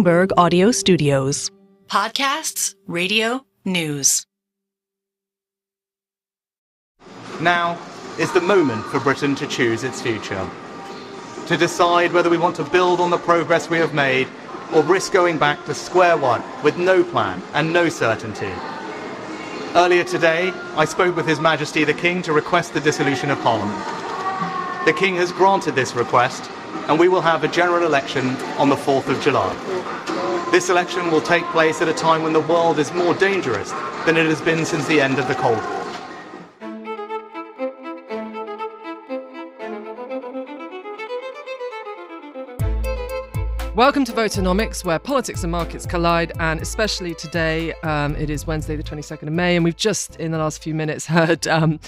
Bloomberg Audio Studios. Podcasts, radio, news. Now is the moment for Britain to choose its future. To decide whether we want to build on the progress we have made or risk going back to square one with no plan and no certainty. Earlier today, I spoke with His Majesty the King to request the dissolution of Parliament. The King has granted this request, and we will have a general election on the 4th of July. This election will take place at a time when the world is more dangerous than it has been since the end of the Cold War. Welcome to Voternomics, where politics and markets collide, and especially today, it is Wednesday the 22nd of May, and we've just, in the last few minutes, heard Prime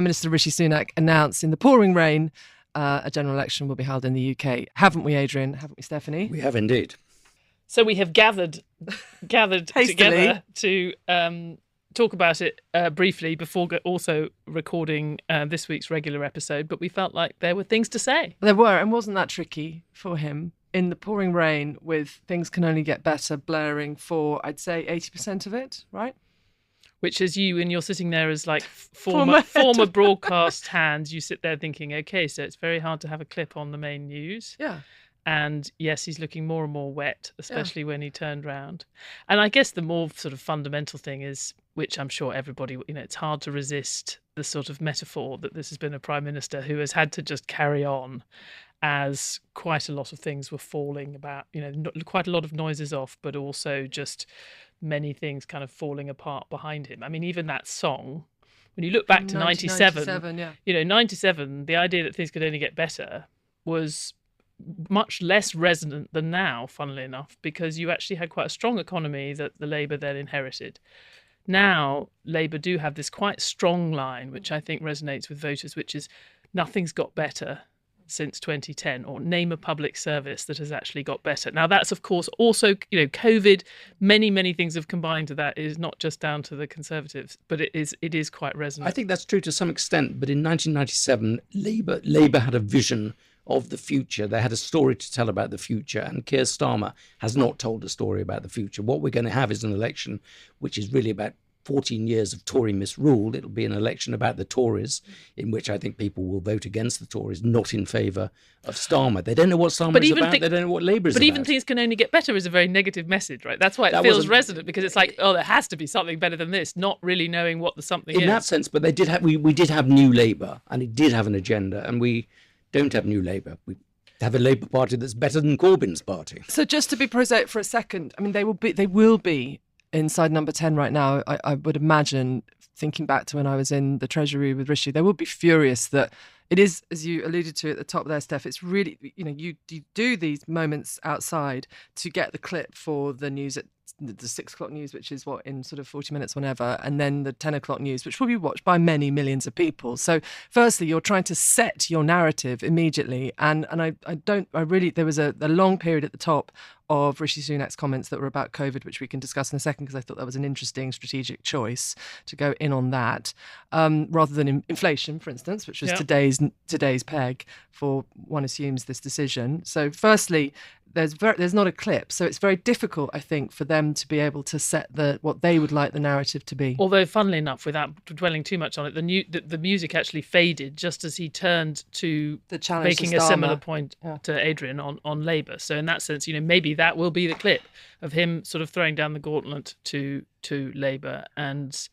Minister Rishi Sunak announce in the pouring rain a general election will be held in the UK. Haven't we, Adrian? Haven't we, Stephanie? We have indeed. So we have gathered together to talk about it briefly before also recording this week's regular episode, but we felt like there were things to say. There were, and wasn't that tricky for him? In the pouring rain with Things Can Only Get Better blaring for, I'd say, 80% of it, right? Which is you, and you're sitting there as like former broadcast hands. You sit there thinking, okay, so it's very hard to have a clip on the main news. Yeah. And yes, he's looking more and more wet, especially when he turned round. And I guess the more sort of fundamental thing is, which I'm sure everybody, it's hard to resist the sort of metaphor that this has been a prime minister who has had to just carry on as quite a lot of things were falling about, quite a lot of noises off, but also just many things kind of falling apart behind him. I mean, even that song, when you look back to 97, 97, the idea that things could only get better was much less resonant than now, funnily enough, because you actually had quite a strong economy that the Labour then inherited. Now, Labour do have this quite strong line, which I think resonates with voters, which is nothing's got better since 2010, or name a public service that has actually got better. Now, that's, of course, also, COVID, many things have combined to that. It is not just down to the Conservatives, but it is quite resonant. I think that's true to some extent, but in 1997, Labour had a vision of the future. They had a story to tell about the future, and Keir Starmer has not told a story about the future. What we're going to have is an election which is really about 14 years of Tory misrule. It'll be an election about the Tories, in which I think people will vote against the Tories, not in favour of Starmer. They don't know what Starmer is about. They don't know what Labour is about. But even Things Can Only Get Better is a very negative message, right? That's why it feels resonant, because it's like, there has to be something better than this, not really knowing what the something is. In that sense, but they did have, we did have New Labour, and it did have an agenda, and we don't have New Labour. We have a Labour Party that's better than Corbyn's party. So just to be prosaic for a second, I mean, they will be inside number 10 right now. I would imagine, thinking back to when I was in the Treasury with Rishi, they will be furious that it is, as you alluded to at the top there, Steph, it's really, you do these moments outside to get the clip for the news at the 6 o'clock news, which is in sort of 40 minutes, whenever, and then the 10 o'clock news, which will be watched by many millions of people. So firstly, you're trying to set your narrative immediately. And there was a long period at the top of Rishi Sunak's comments that were about COVID, which we can discuss in a second, because I thought that was an interesting strategic choice to go in on that, rather than inflation, for instance, which was today's peg for, one assumes, this decision. So firstly, there's not a clip, so it's very difficult, I think, for them to be able to set what they would like the narrative to be. Although, funnily enough, without dwelling too much on it, the music actually faded just as he turned to making a similar point to Adrian on Labour. So in that sense, maybe that will be the clip of him sort of throwing down the gauntlet to Labour. And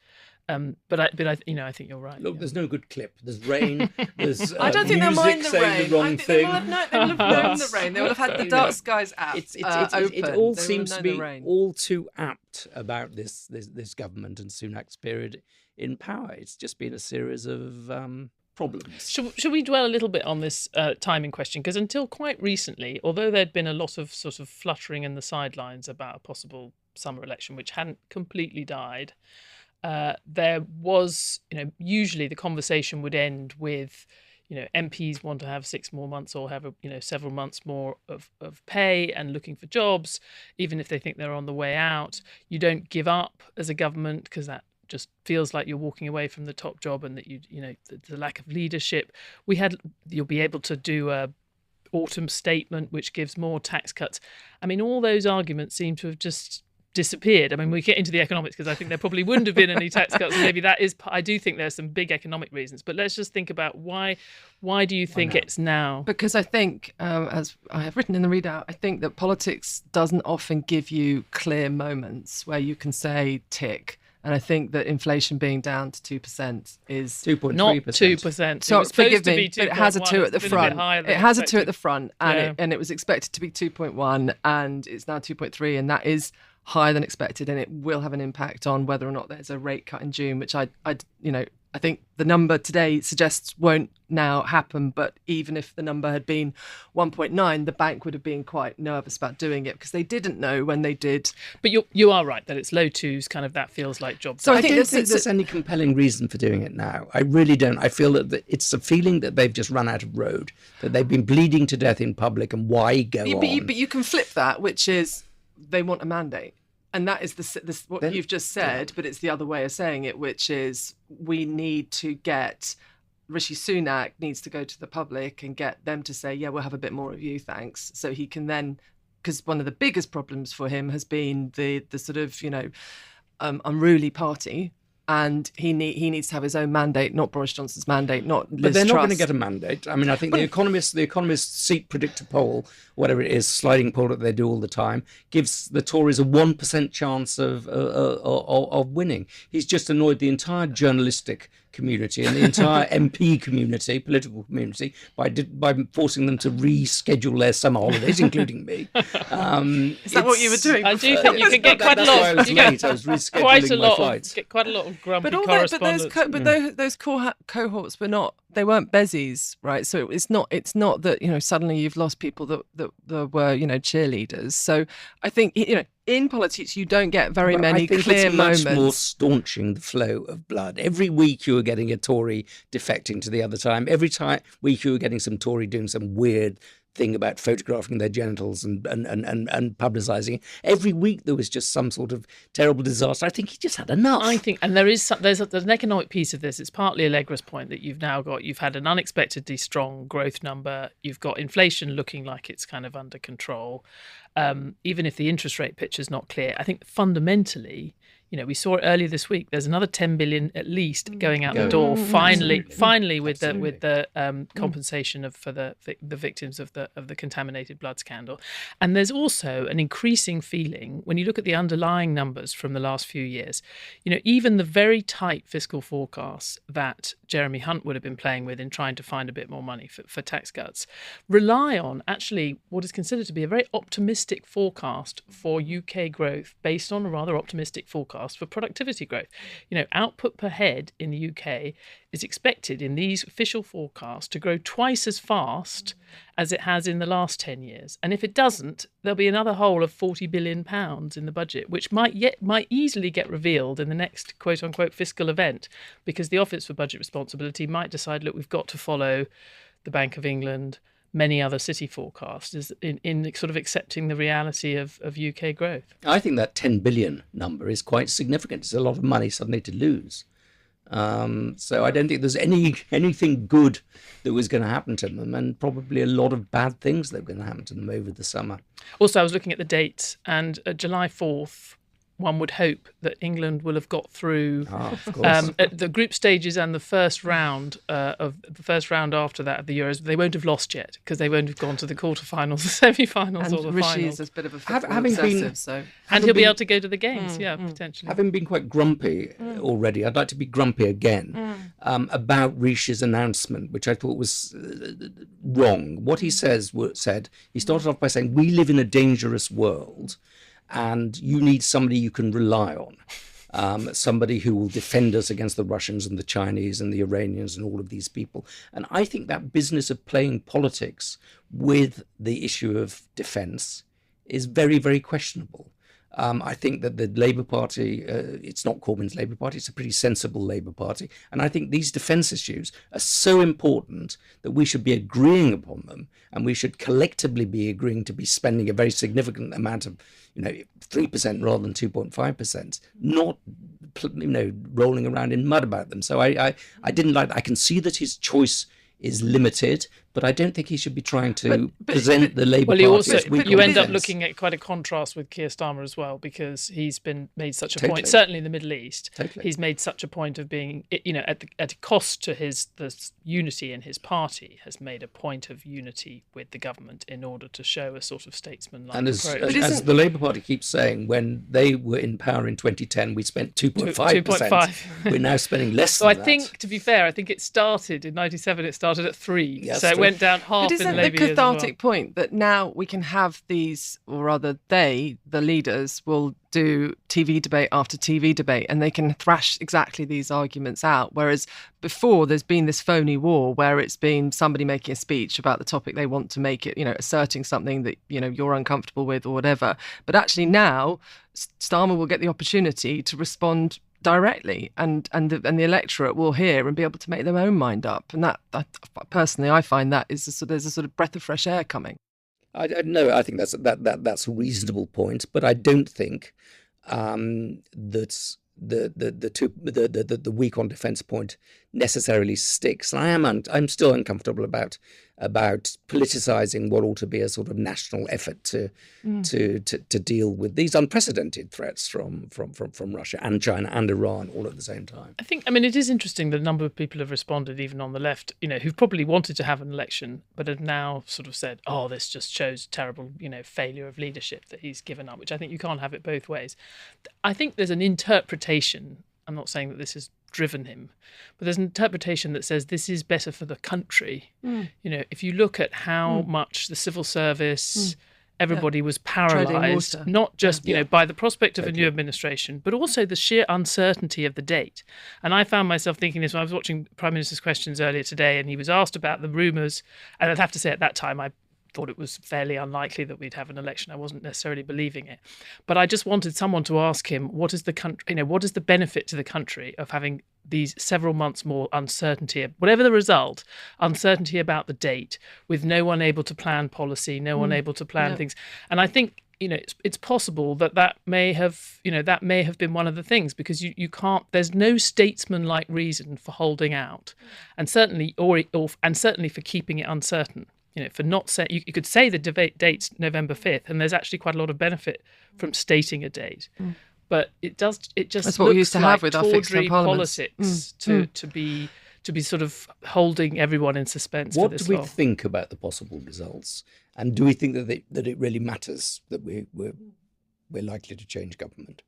but I think you're right. Look, there's no good clip. There's rain. There's I don't think they'll mind the rain. The wrong thing. They will have known the rain. They will have had the Dark Skies app open. It all seems to be all too apt about this government and Sunak's period in power. It's just been a series of problems. Should we dwell a little bit on this timing question? Because until quite recently, although there'd been a lot of sort of fluttering in the sidelines about a possible summer election, which hadn't completely died, there was, usually the conversation would end with, MPs want to have 6 more months or have, several months more of pay and looking for jobs, even if they think they're on the way out. You don't give up as a government, because that just feels like you're walking away from the top job, and that the lack of leadership. You'll be able to do a autumn statement, which gives more tax cuts. I mean, all those arguments seem to have just disappeared. I mean, we get into the economics because I think there probably wouldn't have been any tax cuts. Maybe that is. I do think there's some big economic reasons, but let's just think about why. Why do you think it's now? Because I think, as I have written in the readout, I think that politics doesn't often give you clear moments where you can say tick. And I think that inflation being down to 2% is 2.3%. Not 2%. So forgive me, but it has a 2 at the front. It has a 2 at the front, and it was expected to be 2.1, and it's now 2.3, and that is higher than expected, and it will have an impact on whether or not there's a rate cut in June, which I think the number today suggests won't now happen. But even if the number had been 1.9, the bank would have been quite nervous about doing it because they didn't know when they did. But you are right that it's low twos, kind of that feels like job. So I don't think there's any compelling reason for doing it now. I really don't. I feel that it's a feeling that they've just run out of road, that they've been bleeding to death in public, and why go on? But you can flip that, which is they want a mandate. And that is what you've just said, but it's the other way of saying it, which is we need to get Rishi Sunak needs to go to the public and get them to say, yeah, we'll have a bit more of you, thanks. So he can then, because one of the biggest problems for him has been the sort of, unruly party. And he needs to have his own mandate, not Boris Johnson's mandate, not Liz But they're not Truss. going to get a mandate. I mean, I think the Economist seat predictor poll, whatever it is, sliding poll that they do all the time, gives the Tories a 1% chance of winning. He's just annoyed the entire journalistic community and the entire MP community, political community, by forcing them to reschedule their summer holidays, including me. Is that what you were doing? I do think you can get quite a lot. That's why I was late. I was rescheduling my flights. Get quite a lot of grumpy But correspondence. those cohorts they weren't bezies, right? So it's not that suddenly you've lost people that were cheerleaders. So I think in politics you don't get very many clear moments. I think it's much more staunching the flow of blood. Every week you were getting a Tory defecting to the other time. Every week you were getting some Tory doing some weird thing about photographing their genitals and publicising it. Every week there was just some sort of terrible disaster. I think he just had enough. I think, and there's an economic piece of this. It's partly Allegra's point that you've had an unexpectedly strong growth number. You've got inflation looking like it's kind of under control. Even if the interest rate picture is not clear, I think fundamentally, we saw it earlier this week. There's another 10 billion at least going out the door. Finally, with the compensation for the victims of the contaminated blood scandal. And there's also an increasing feeling when you look at the underlying numbers from the last few years. Even the very tight fiscal forecasts that Jeremy Hunt would have been playing with in trying to find a bit more money for tax cuts rely on actually what is considered to be a very optimistic forecast for UK growth based on a rather optimistic forecast for productivity growth. Output per head in the UK is expected in these official forecasts to grow twice as fast as it has in the last 10 years. And if it doesn't, there'll be another hole of £40 billion in the budget, which might easily get revealed in the next quote unquote fiscal event, because the Office for Budget Responsibility might decide, look, we've got to follow the Bank of England, many other city forecasts in sort of accepting the reality of UK growth. I think that 10 billion number is quite significant. It's a lot of money suddenly to lose. So I don't think there's anything good that was going to happen to them, and probably a lot of bad things that were going to happen to them over the summer. Also, I was looking at the dates, and July 4th, one would hope that England will have got through the group stages and the first round after that of the Euros. They won't have lost yet because they won't have gone to the quarterfinals, the semi-finals, or the Rishi finals. is a bit of a football obsessive, and he'll be able to go to the games, potentially. Having been quite grumpy already, I'd like to be grumpy again about Rishi's announcement, which I thought was wrong. What he said, he started off by saying, we live in a dangerous world, and you need somebody you can rely on, somebody who will defend us against the Russians and the Chinese and the Iranians and all of these people. And I think that business of playing politics with the issue of defence is very, very questionable. I think that the Labour Party, it's not Corbyn's Labour Party, it's a pretty sensible Labour Party. And I think these defence issues are so important that we should be agreeing upon them, and we should collectively be agreeing to be spending a very significant amount of, 3% rather than 2.5%, not, rolling around in mud about them. So I didn't like that. I can see that his choice is limited, but I don't think he should be trying to present the Labour Well, Party as weak you on end up defence. looking at quite a contrast with Keir Starmer as well, because he's been made such a Totally. point, certainly in the Middle East, Totally. he's made such a point of being, at a cost to the unity in his party, has made a point of unity with the government in order to show a sort of statesman-like And as approach. the Labour Party keeps saying, when they were in power in 2010, we spent 2.5%. 2.5. We're now spending less So than I that. think, to be fair, I think it started in 97, it started at 3. Yes, so it true. went down half But in isn't the Labour years as well. cathartic point that now we can have these, or rather they, the leaders, will do TV debate after TV debate and they can thrash exactly these arguments out, whereas before there's been this phony war where it's been somebody making a speech about the topic they want to make it, asserting something that you're uncomfortable with or whatever. But actually now Starmer will get the opportunity to respond directly, and the electorate will hear and be able to make their own mind up. And that personally, I find that is there's a sort of breath of fresh air coming. No, I think that's a reasonable point, but I don't think that the weak on defence point necessarily sticks. And I'm still uncomfortable about politicising what ought to be a sort of national effort to deal with these unprecedented threats from Russia and China and Iran all at the same time. It is interesting that a number of people have responded, even on the left, who've probably wanted to have an election, but have now sort of said, oh, this just shows terrible, failure of leadership that he's given up, which I think you can't have it both ways. I think there's an interpretation, I'm not saying that this has driven him, but there's an interpretation that says this is better for the country. If you look at how much the civil service, everybody was paralysed, not just by the prospect of a new administration, but also the sheer uncertainty of the date. And I found myself thinking this when I was watching Prime Minister's Questions earlier today, and he was asked about the rumours, and I'd have to say at that time I thought it was fairly unlikely that we'd have an election. I wasn't necessarily believing it, but I just wanted someone to ask him, what is the country, what is the benefit to the country of having these several months more uncertainty, whatever the result, uncertainty about the date, with no one able to plan policy, no one able to plan things. And I think it's possible that may have been one of the things, because you can't. There's no statesman-like reason for holding out, and certainly for keeping it uncertain. For not saying, you could say the date's November 5th, and there's actually quite a lot of benefit from stating a date. But it just That's what we used to have with our fixed term parliaments. Politics to be sort of holding everyone in suspense. What for this do we long. think about the possible results, and do we think that it really matters that we're likely to change government?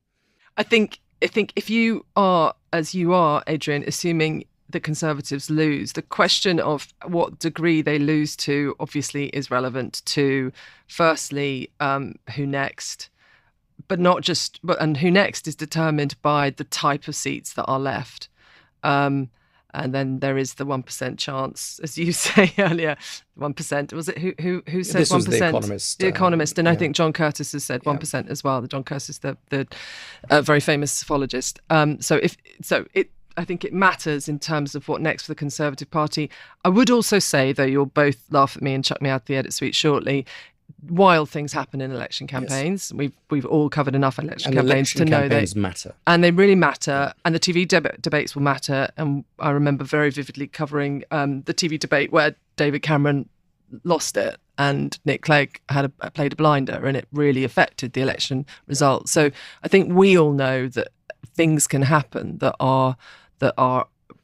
I think if you are, as you are, Adrian, assuming the Conservatives lose, the question of what degree they lose to obviously is relevant to, firstly, who next, but not just, and who next is determined by the type of seats that are left. And then there is the 1% chance, as you say earlier, 1%. Was it who said 1%? This was The Economist. The Economist, and I think John Curtis has said 1% as well. John Curtis, the very famous psephologist. I think it matters in terms of what next for the Conservative Party. I would also say, though you'll both laugh at me and chuck me out the edit suite shortly, wild things happen in election campaigns. Yes. We've all covered enough election campaigns to know campaigns matter. And they really matter. And the TV debates will matter. And I remember very vividly covering the TV debate where David Cameron lost it and Nick Clegg played a blinder, and it really affected the election result. So I think we all know that things can happen that are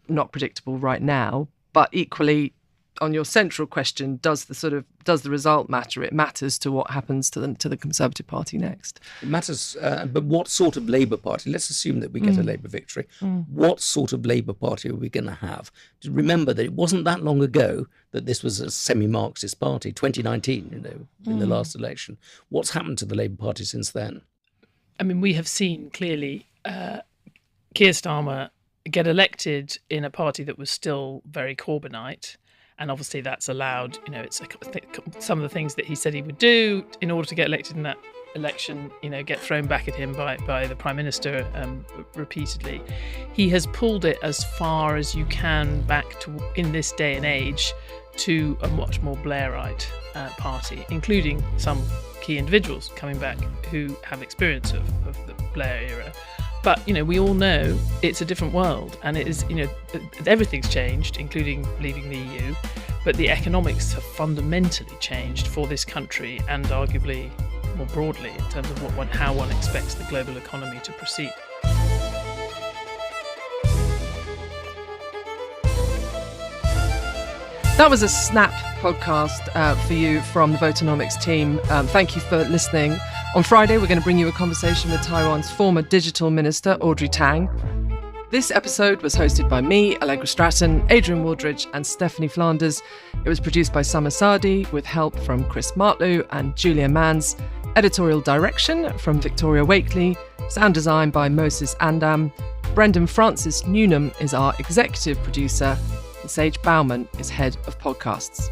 not predictable right now, but equally, on your central question, does the result matter? It matters to what happens to the Conservative Party next. It matters, but what sort of Labour Party? Let's assume that we get a Labour victory. What sort of Labour Party are we going to have? Remember that it wasn't that long ago that this was a semi-Marxist party. 2019, in the last election. What's happened to the Labour Party since then? We have seen clearly Keir Starmer get elected in a party that was still very Corbynite. And obviously that's allowed, some of the things that he said he would do in order to get elected in that election, get thrown back at him by the Prime Minister repeatedly. He has pulled it as far as you can back to, in this day and age, to a much more Blairite party, including some key individuals coming back who have experience of the Blair era. But, we all know it's a different world, and it is, everything's changed, including leaving the EU, but the economics have fundamentally changed for this country and arguably more broadly in terms of how one expects the global economy to proceed. That was a snap podcast for you from the Voternomics team. Thank you for listening. On Friday, we're going to bring you a conversation with Taiwan's former digital minister, Audrey Tang. This episode was hosted by me, Allegra Stratton, Adrian Wooldridge and Stephanie Flanders. It was produced by Summer Sadi with help from Chris Martlew and Julia Manns. Editorial direction from Victoria Wakely. Sound design by Moses Andam. Brendan Francis Newnham is our executive producer. And Sage Bauman is head of podcasts.